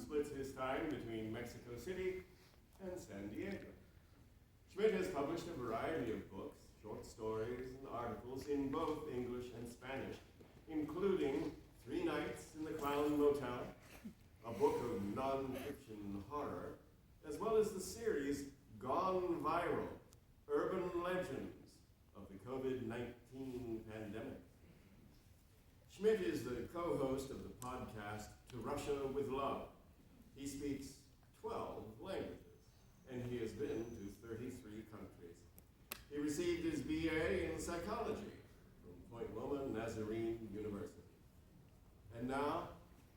splits his time between Mexico City and San Diego. Schmidt has published a variety of books, short stories, and articles in both English and Spanish, including 3 Nights in the Clown Motel, a book of non-fiction horror, as well as the series Gone Viral, Urban Legends of the COVID-19 pandemic. Schmidt is the co-host of the podcast To Russia with Love. He speaks 12 languages, and he has been to 33 countries. He received his BA in psychology from Point Loma Nazarene University. And now,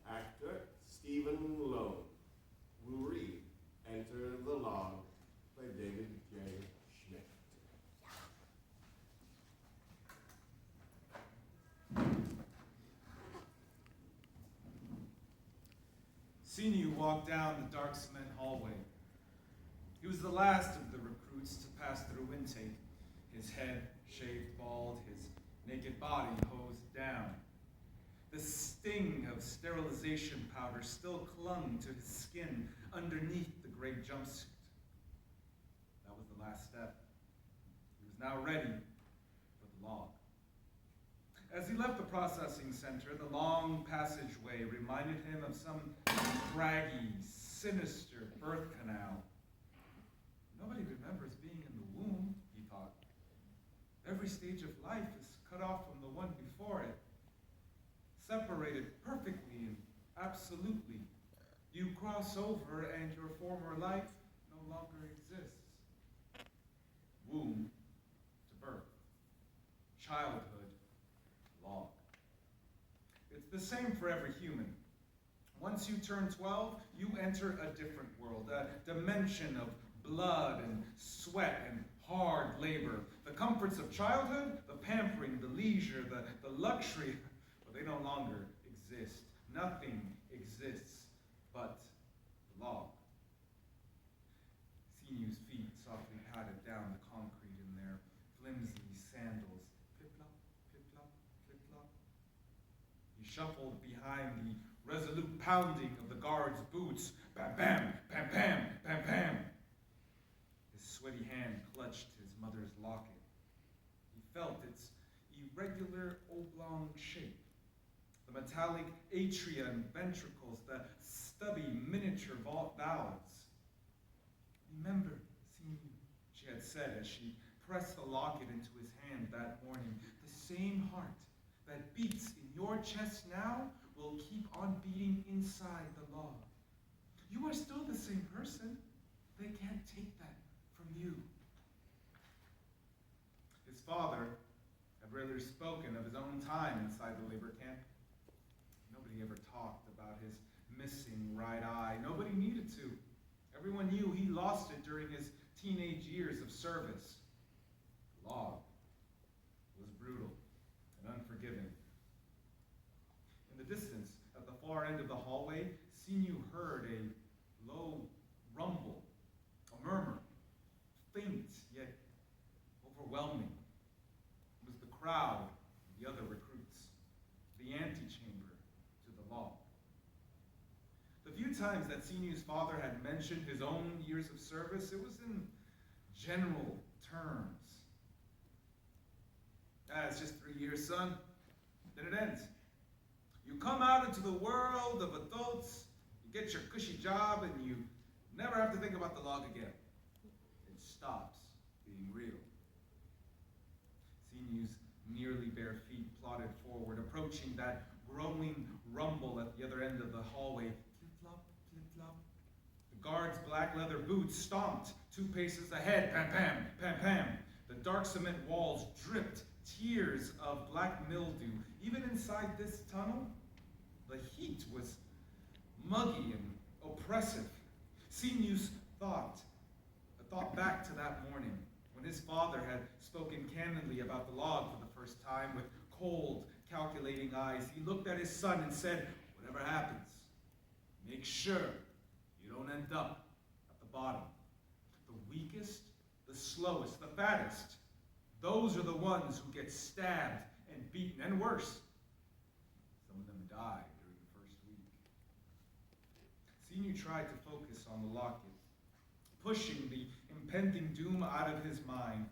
actor Stephen Lone will read Enter the Laag by David J. Schmidt. Sinew walked down the dark cement hallway. He was the last of the recruits to pass through intake, his head shaved bald, his naked body hosed down. The sting of sterilization powder still clung to his skin underneath the gray jumpsuit. That was the last step. He was now ready for the log. As he left the processing center, the long passageway reminded him of some craggy, sinister birth canal. Nobody remembers being in the womb, he thought. Every stage of life is cut off from the one before it, separated perfectly and absolutely. You cross over and your former life no longer exists. Womb to birth, childhood, log. It's the same for every human. Once you turn 12, you enter a different world, a dimension of blood and sweat and hard labor. The comforts of childhood, the pampering, the leisure, the luxury, well, they no longer exist. Nothing exists but the log. Sinew's feet softly patted down the concrete in their flimsy sandals. Flip-flop, flip-flop, flip-flop. He shuffled behind the resolute pounding of the guard's boots. Bam-bam, bam-bam, bam-bam. His sweaty hand clutched his mother's locket. He felt its irregular oblong shape, the metallic atria and ventricles, the stubby miniature valves. Remember, Sinew, she had said as she pressed the locket into his hand that morning, the same heart that beats in your chest now will keep on beating inside the log. You are still the same person. They can't take that from you. His father had rarely spoken of his own time inside the labor camp. Nobody ever talked about his missing right eye. Nobody needed to. Everyone knew he lost it during his teenage years of service. The log was brutal and unforgiving. In the distance, at the far end of the hallway, Sinew heard a low rumble, a murmur, faint yet overwhelming. It was the crowd of the other recruits, the antechamber to the log. The few times that Sinew's father had mentioned his own years of service, it was in general terms. It's just 3 years, son. Then it ends. You come out into the world of adults, you get your cushy job, and you never have to think about the log again. It stops being real. Sinew's nearly bare feet plodded forward, approaching that growing rumble at the other end of the hallway. Flip-flop, flip-flop. The guard's black leather boots stomped 2 paces ahead. Pam-pam, pam-pam. The dark cement walls dripped tears of black mildew. Even inside this tunnel, the heat was muggy and oppressive. Sinew's thought back to that morning when his father had spoken candidly about the log for the first time with cold, calculating eyes. He looked at his son and said, whatever happens, make sure you don't end up at the bottom. The weakest, the slowest, the fattest, those are the ones who get stabbed and beaten, and worse. Some of them die during the first week. Sinew tried to focus on the locket, pushing the impending doom out of his mind.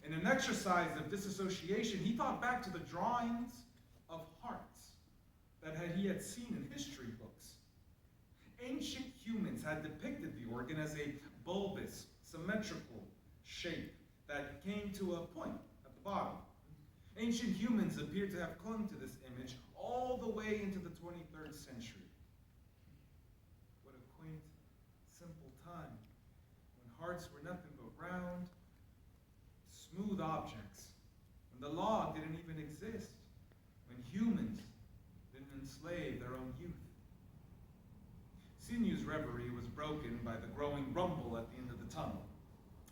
In an exercise of disassociation, he thought back to the drawings of hearts that he had seen in history books. Ancient humans had depicted the organ as a bulbous, symmetrical shape that came to a point at the bottom. Ancient humans appear to have clung to this image all the way into the 23rd century. What a quaint, simple time when hearts were nothing but round, smooth objects, when the law didn't even exist, when humans didn't enslave their own youth. Sinew's reverie was broken by the growing rumble at the end of the tunnel.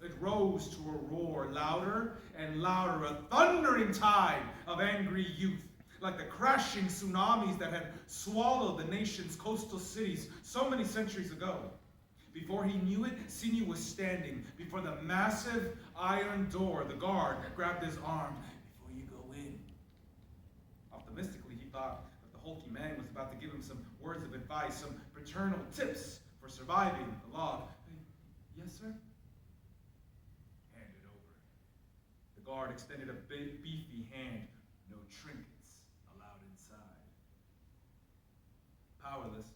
It rose to a roar, louder and louder, a thundering tide of angry youth, like the crashing tsunamis that had swallowed the nation's coastal cities so many centuries ago. Before he knew it, Sinew was standing before the massive iron door. The guard grabbed his arm. "Before you go in." Optimistically, he thought that the hulky man was about to give him some words of advice, some paternal tips for surviving the log. "Yes, sir?" "Hand it over." The guard extended a big, beefy hand. "No trinkets allowed inside." Powerless,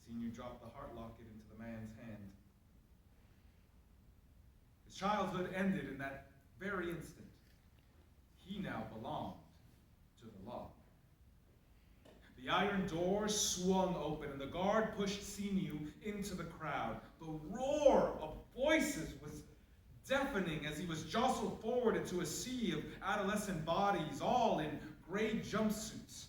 Sinew dropped the heart locket into the man's hand. His childhood ended in that very instant. He now belonged to the law. The iron door swung open, and the guard pushed Sinew into the crowd. The roar of voices was deafening as he was jostled forward into a sea of adolescent bodies, all in gray jumpsuits.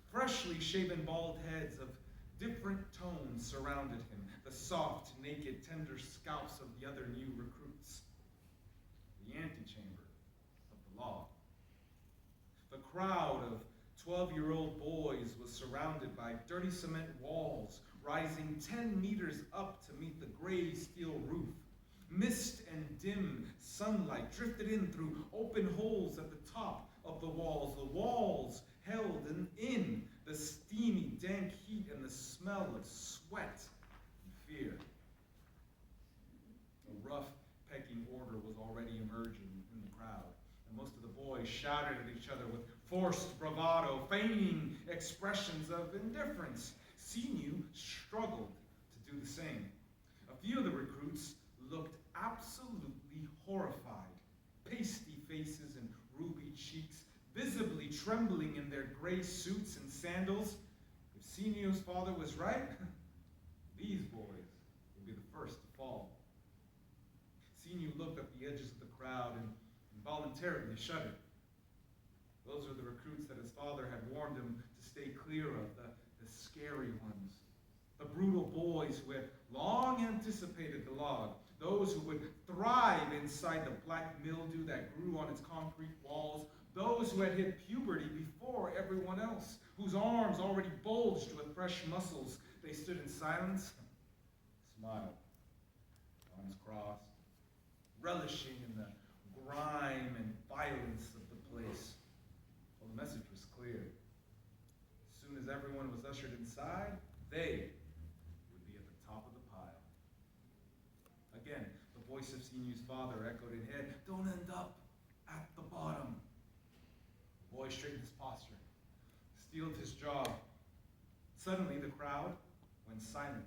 Freshly shaven bald heads of different tones surrounded him, the soft, naked, tender scalps of the other new recruits. The antechamber of the law. The crowd of 12-year-old boys was surrounded by dirty cement walls rising 10 meters up to meet the gray steel roof. Mist and dim sunlight drifted in through open holes at the top of the walls. The walls held in the steamy, dank heat and the smell of sweat and fear. A rough pecking order was already emerging in the crowd, and most of the boys shouted at each other with forced bravado, feigning expressions of indifference. Sinew struggled to do the same. A few of the recruits looked absolutely horrified, pasty faces and ruby cheeks, visibly trembling in their gray suits and sandals. If Sinew's father was right, these boys would be the first to fall. Sinew looked at the edges of the crowd and involuntarily shuddered. Those were the recruits that his father had warned him to stay clear of, the scary ones. The brutal boys who had long anticipated the log, those who would thrive inside the black mildew that grew on its concrete walls, those who had hit puberty before everyone else, whose arms already bulged with fresh muscles. They stood in silence, smiled, arms crossed, relishing in the grime and violence of the place. Well, the message was clear. As soon as everyone was ushered inside, they would be at the top of the pile. Again, the voice of Sinew's father echoed in head, "Don't end up at the bottom." The boy straightened his posture, steeled his jaw. Suddenly, the crowd went silent.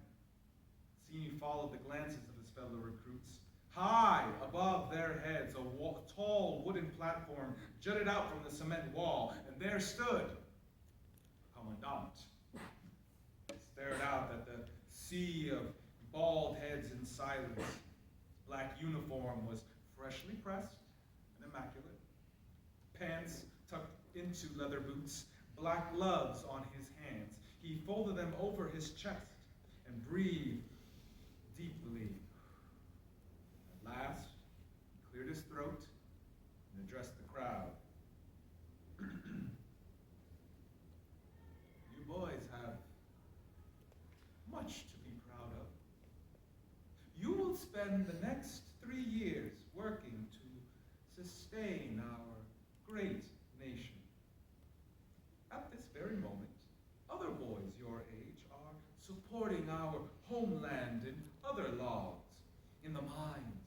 Sinew followed the glances of his fellow recruits. High above their heads, a tall wooden platform jutted out from the cement wall, and there stood the commandant. He stared out at the sea of bald heads in silence. His black uniform was freshly pressed and immaculate. Pants tucked into leather boots, black gloves on his hands. He folded them over his chest and breathed deeply. At last, he cleared his throat and addressed the crowd. You boys have much to be proud of. You will spend the next 3 years working to sustain our great nation. At this very moment, other boys your age are supporting our homeland and other logs. In the mines,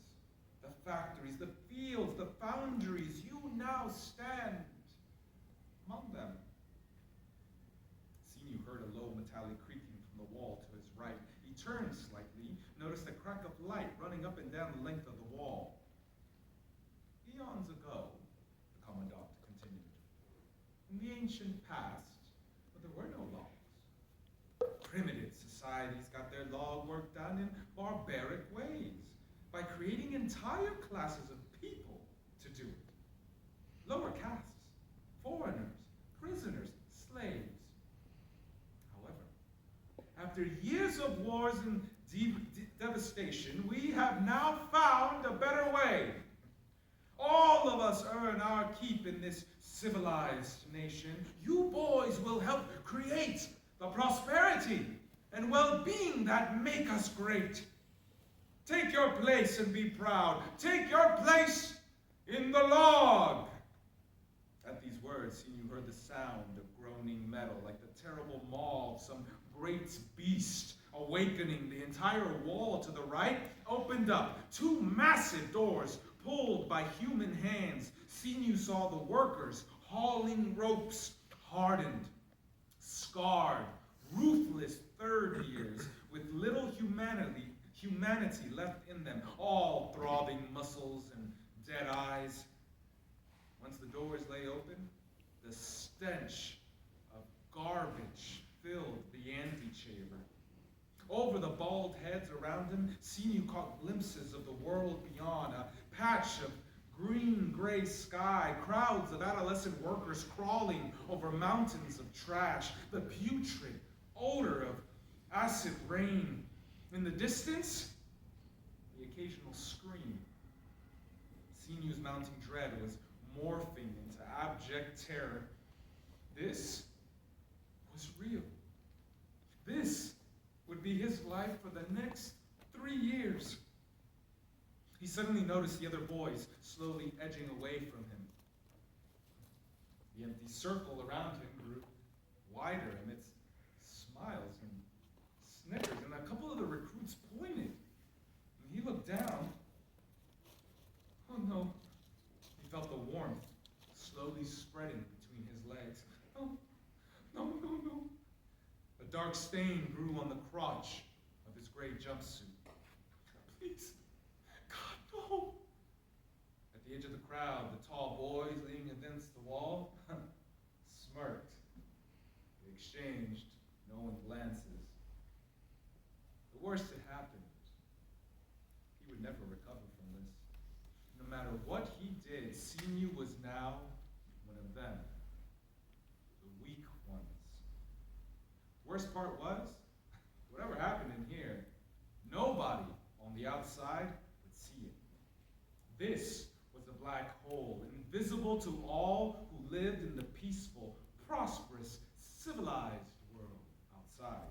the factories, the fields, the foundries, you now stand among them. Sinu heard a low metallic creaking from the wall to his right. He turned slightly, noticed a crack of light running up and down the length of the wall. Eons ago, the commandant continued, in the ancient past, but there were no laws. Primitive societies got their log work done in barbaric ways, by creating entire classes of people to do it. Lower castes, foreigners, prisoners, slaves. However, after years of wars and devastation, we have now found a better way. All of us earn our keep in this civilized nation. You boys will help create the prosperity and well-being that make us great. Take your place and be proud. Take your place in the log. At these words, you heard the sound of groaning metal, like the terrible maw of some great beast awakening. The entire wall to the right opened up. Two massive doors pulled by human hands. Sinu saw the workers hauling ropes, hardened, scarred, ruthless third years with little humanity left in them, all throbbing muscles and dead eyes. Once the doors lay open, the stench of garbage filled the antechamber. Over the bald heads around him, Sinu caught glimpses of the world beyond, a patch of green-gray sky, crowds of adolescent workers crawling over mountains of trash, the putrid odor of acid rain. In the distance, the occasional scream. Sinu's mounting dread was morphing into abject terror. This was real. This would be his life for the next 3 years. He suddenly noticed the other boys slowly edging away from him. The empty circle around him grew wider amidst smiles and snickers, and a couple of the recruits pointed. And he looked down. Oh no. He felt the warmth slowly spreading between his legs. Oh, no. A dark stain grew on the crotch of his gray jumpsuit. Please, God, no. At the edge of the crowd, the tall boys leaning against the wall smirked. They exchanged knowing glances. The worst had happened. He would never recover from this. No matter what he did, Sinu was now one of them. The weak ones. Worst part was, whatever happened in here, nobody on the outside would see it. This was a black hole, invisible to all who lived in the peaceful, prosperous, civilized world outside.